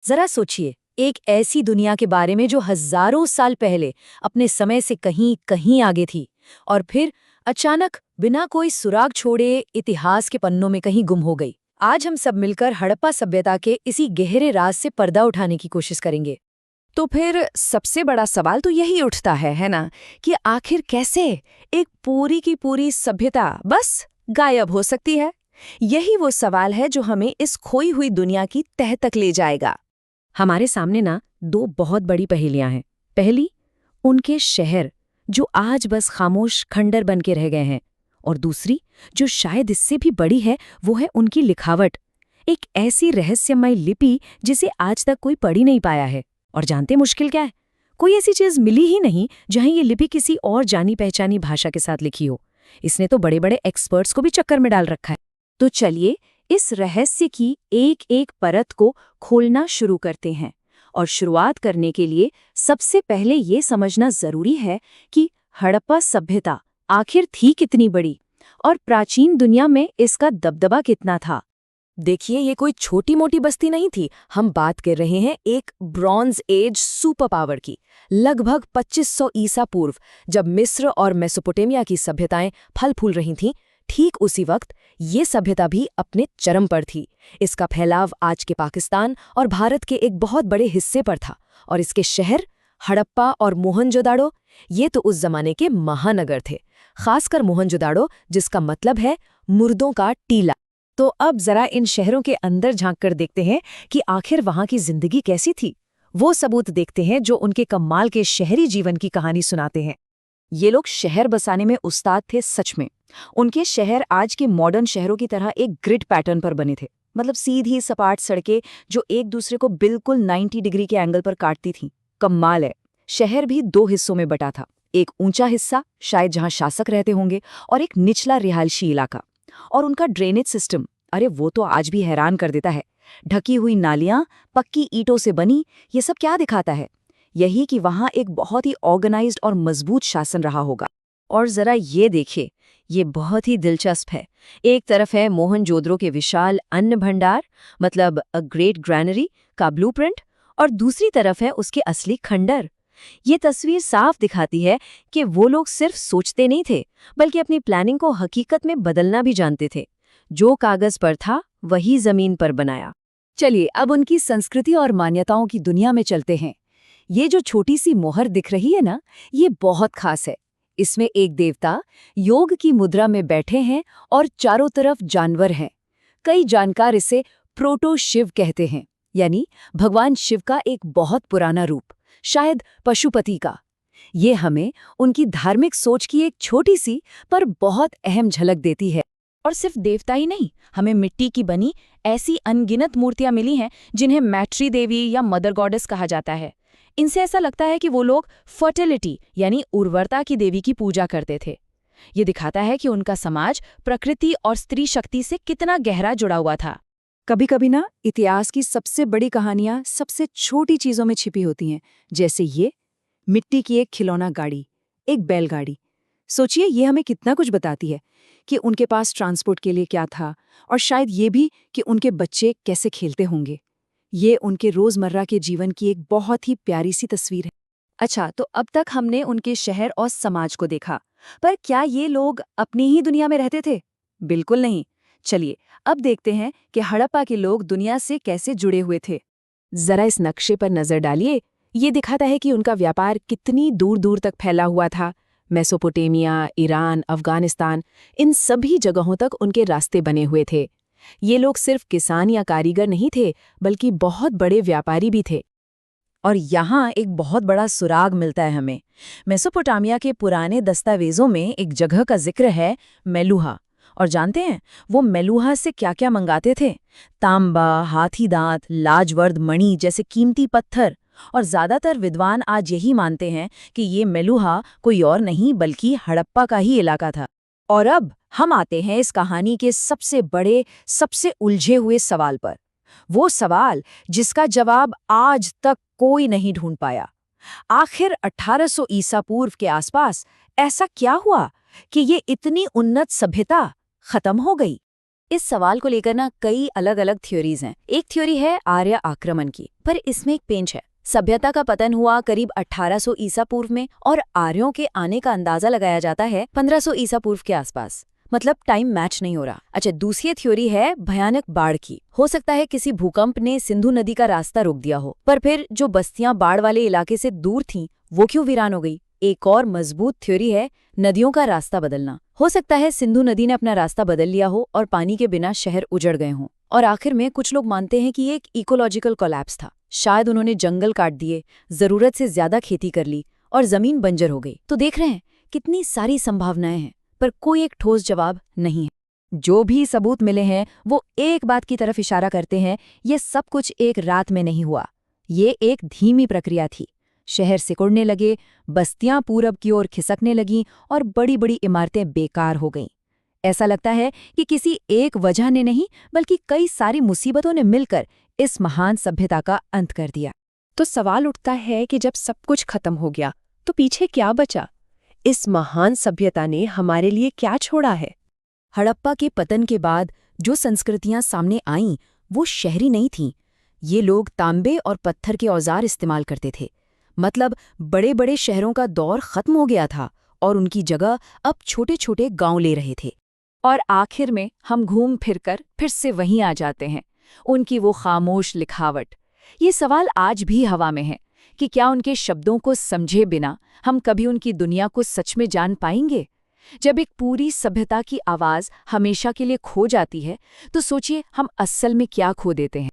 जरा सोचिए, एक ऐसी दुनिया के बारे में जो हजारों साल पहले अपने समय से कहीं कहीं आगे थी, और फिर अचानक बिना कोई सुराग छोड़े इतिहास के पन्नों में कहीं गुम हो गई। आज हम सब मिलकर हड़प्पा सभ्यता के इसी गहरे राज से पर्दा उठाने की कोशिश करेंगे। तो फिर सबसे बड़ा सवाल तो यही उठता है ना, कि आखिर कैसे एक पूरी की पूरी सभ्यता बस गायब हो सकती है। यही वो सवाल है जो हमें इस खोई हुई दुनिया की तह तक ले जाएगा। हमारे सामने ना दो बहुत बड़ी पहेलियां हैं। पहली, उनके शहर जो आज बस खामोश खंडर बन के रह गए हैं, और दूसरी जो शायद इससे भी बड़ी है, वो है उनकी लिखावट। एक ऐसी रहस्यमय लिपि जिसे आज तक कोई पढ़ ही नहीं पाया है। और जानते मुश्किल क्या है? कोई ऐसी चीज मिली ही नहीं जहां ये लिपि किसी और जानी पहचानी भाषा के साथ लिखी हो। इसने तो बड़े बड़े एक्सपर्ट्स को भी चक्कर में डाल रखा है। तो चलिए इस रहस्य की एक एक परत को खोलना शुरू करते हैं। और शुरुआत करने के लिए सबसे पहले ये समझना जरूरी है कि हड़प्पा सभ्यता आखिर थी कितनी बड़ी, और प्राचीन दुनिया में इसका दबदबा कितना था। देखिए, ये कोई छोटी मोटी बस्ती नहीं थी। हम बात कर रहे हैं एक ब्रॉन्ज एज सुपर पावर की। लगभग 2500 ईसा पूर्व, जब मिस्र और मेसोपोटामिया की सभ्यताएं फल फूल रही थीं, ठीक उसी वक्त ये सभ्यता भी अपने चरम पर थी। इसका फैलाव आज के पाकिस्तान और भारत के एक बहुत बड़े हिस्से पर था, और इसके शहर हड़प्पा और मोहनजोदाड़ो, ये तो उस जमाने के महानगर थे। खासकर मोहनजोदाड़ो, जिसका मतलब है मुर्दों का टीला। तो अब जरा इन शहरों के अंदर झांक कर देखते हैं कि आखिर वहां की जिंदगी कैसी थी। वो सबूत देखते हैं जो उनके कमाल के शहरी जीवन की कहानी सुनाते हैं। ये लोग शहर बसाने में उस्ताद थे सच में। उनके शहर आज के मॉडर्न शहरों की तरह एक ग्रिड पैटर्न पर बने थे। मतलब सीधी सपाट सड़कें जो एक दूसरे को बिल्कुल 90 डिग्री के एंगल पर काटती थीं। कमाल है। शहर भी दो हिस्सों में बटा था। एक ऊंचा हिस्सा, शायद जहां शासक रहते होंगे, और एक निचला रिहायशी इलाका। और उनका ड्रेनेज सिस्टम, अरे वो तो आज भी हैरान कर देता है। ढकी हुई नालियां, पक्की ईंटों से बनी, ये सब क्या दिखाता है? यही कि वहां एक बहुत ही ऑर्गेनाइज्ड और मजबूत शासन रहा होगा। और जरा ये देखिए, ये बहुत ही दिलचस्प है। एक तरफ है मोहनजोदड़ो के विशाल अन्न भंडार, मतलब अ ग्रेट ग्रैनरी का ब्लूप्रिंट, और दूसरी तरफ है उसके असली खंडर। ये तस्वीर साफ दिखाती है कि वो लोग सिर्फ सोचते नहीं थे, बल्कि अपनी प्लानिंग को हकीकत में बदलना भी जानते थे। जो कागज पर था वही जमीन पर बनाया। चलिए अब उनकी संस्कृति और मान्यताओं की दुनिया में चलते हैं। ये जो छोटी सी मोहर दिख रही है ना, ये बहुत खास है। इसमें एक देवता योग की मुद्रा में बैठे हैं और चारों तरफ जानवर हैं। कई जानकार इसे प्रोटो शिव कहते हैं, यानी भगवान शिव का एक बहुत पुराना रूप, शायद पशुपति का। ये हमें उनकी धार्मिक सोच की एक छोटी सी पर बहुत अहम झलक देती है। और सिर्फ देवता ही नहीं, हमें मिट्टी की बनी ऐसी अनगिनत मूर्तियां मिली हैं जिन्हें मैट्री देवी या मदर गॉडेस कहा जाता है। इनसे ऐसा लगता है कि वो लोग फर्टिलिटी यानी उर्वरता की देवी की पूजा करते थे। ये दिखाता है कि उनका समाज प्रकृति और स्त्री शक्ति से कितना गहरा जुड़ा हुआ था। कभी कभी ना इतिहास की सबसे बड़ी कहानियां सबसे छोटी चीजों में छिपी होती हैं, जैसे ये मिट्टी की एक खिलौना गाड़ी, एक बैलगाड़ी। सोचिए, ये हमें कितना कुछ बताती है कि उनके पास ट्रांसपोर्ट के लिए क्या था, और शायद ये भी कि उनके बच्चे कैसे खेलते होंगे। ये उनके रोजमर्रा के जीवन की एक बहुत ही प्यारी सी तस्वीर है। अच्छा, तो अब तक हमने उनके शहर और समाज को देखा, पर क्या ये लोग अपनी ही दुनिया में रहते थे? बिल्कुल नहीं। चलिए अब देखते हैं कि हड़प्पा के लोग दुनिया से कैसे जुड़े हुए थे। जरा इस नक्शे पर नजर डालिए। ये दिखाता है कि उनका व्यापार कितनी दूर दूर तक फैला हुआ था। मेसोपोटामिया, ईरान, अफगानिस्तान, इन सभी जगहों तक उनके रास्ते बने हुए थे। ये लोग सिर्फ किसान या कारीगर नहीं थे, बल्कि बहुत बड़े व्यापारी भी थे। और यहाँ एक बहुत बड़ा सुराग मिलता है हमें। मेसोपोटामिया के पुराने दस्तावेजों में एक जगह का जिक्र है, मेलुहा। और जानते हैं वो मेलुहा से क्या क्या मंगाते थे? तांबा, हाथी दांत, लाजवर्द मणि जैसे कीमती पत्थर। और ज्यादातर विद्वान आज यही मानते हैं कि ये मेलुहा कोई और नहीं बल्कि हड़प्पा का ही इलाका था। और अब हम आते हैं इस कहानी के सबसे बड़े, सबसे उलझे हुए सवाल पर। वो सवाल जिसका जवाब आज तक कोई नहीं ढूंढ पाया। आखिर 1800 ईसा पूर्व के आसपास ऐसा क्या हुआ कि ये इतनी उन्नत सभ्यता खत्म हो गई? इस सवाल को लेकर ना कई अलग अलग थ्योरीज हैं। एक थ्योरी है आर्य आक्रमण की, पर इसमें एक पेंच है। सभ्यता का पतन हुआ करीब 1800 ईसा पूर्व में और आर्यों के आने का अंदाजा लगाया जाता है 1500 ईसा पूर्व के आसपास। मतलब टाइम मैच नहीं हो रहा। अच्छा, दूसरी थ्योरी है भयानक बाढ़ की। हो सकता है किसी भूकंप ने सिंधु नदी का रास्ता रोक दिया हो, पर फिर जो बस्तियां बाढ़ वाले इलाके से दूर थीं वो क्यों वीरान हो गई। एक और मजबूत थ्योरी है नदियों का रास्ता बदलना। हो सकता है सिंधु नदी ने अपना रास्ता बदल लिया हो और पानी के बिना शहर उजड़ गए हों। और आखिर में कुछ लोग मानते हैं कि ये एक इकोलॉजिकल कोलैप्स था। शायद उन्होंने जंगल काट दिए, जरूरत से ज्यादा खेती कर ली और जमीन बंजर हो गई। तो देख रहे हैं कितनी सारी संभावनाएं हैं, पर कोई एक ठोस जवाब नहीं है। जो भी सबूत मिले हैं वो एक बात की तरफ इशारा करते हैं, ये सब कुछ एक रात में नहीं हुआ। ये एक धीमी प्रक्रिया थी। शहर सिकुड़ने लगे, बस्तियां पूरब की ओर खिसकने लगीं और बड़ी बड़ी इमारतें बेकार हो गईं। ऐसा लगता है कि किसी एक वजह ने नहीं, बल्कि कई सारी मुसीबतों ने मिलकर इस महान सभ्यता का अंत कर दिया। तो सवाल उठता है कि जब सब कुछ खत्म हो गया तो पीछे क्या बचा? इस महान सभ्यता ने हमारे लिए क्या छोड़ा है? हड़प्पा के पतन के बाद जो संस्कृतियां सामने आईं वो शहरी नहीं थीं। ये लोग तांबे और पत्थर के औजार इस्तेमाल करते थे। मतलब बड़े बड़े शहरों का दौर खत्म हो गया था और उनकी जगह अब छोटे छोटे गांव ले रहे थे। और आखिर में हम घूम फिरकर फिर से वहीं आ जाते हैं, उनकी वो खामोश लिखावट। ये सवाल आज भी हवा में है कि क्या उनके शब्दों को समझे बिना हम कभी उनकी दुनिया को सच में जान पाएंगे? जब एक पूरी सभ्यता की आवाज़ हमेशा के लिए खो जाती है तो सोचिए हम असल में क्या खो देते हैं।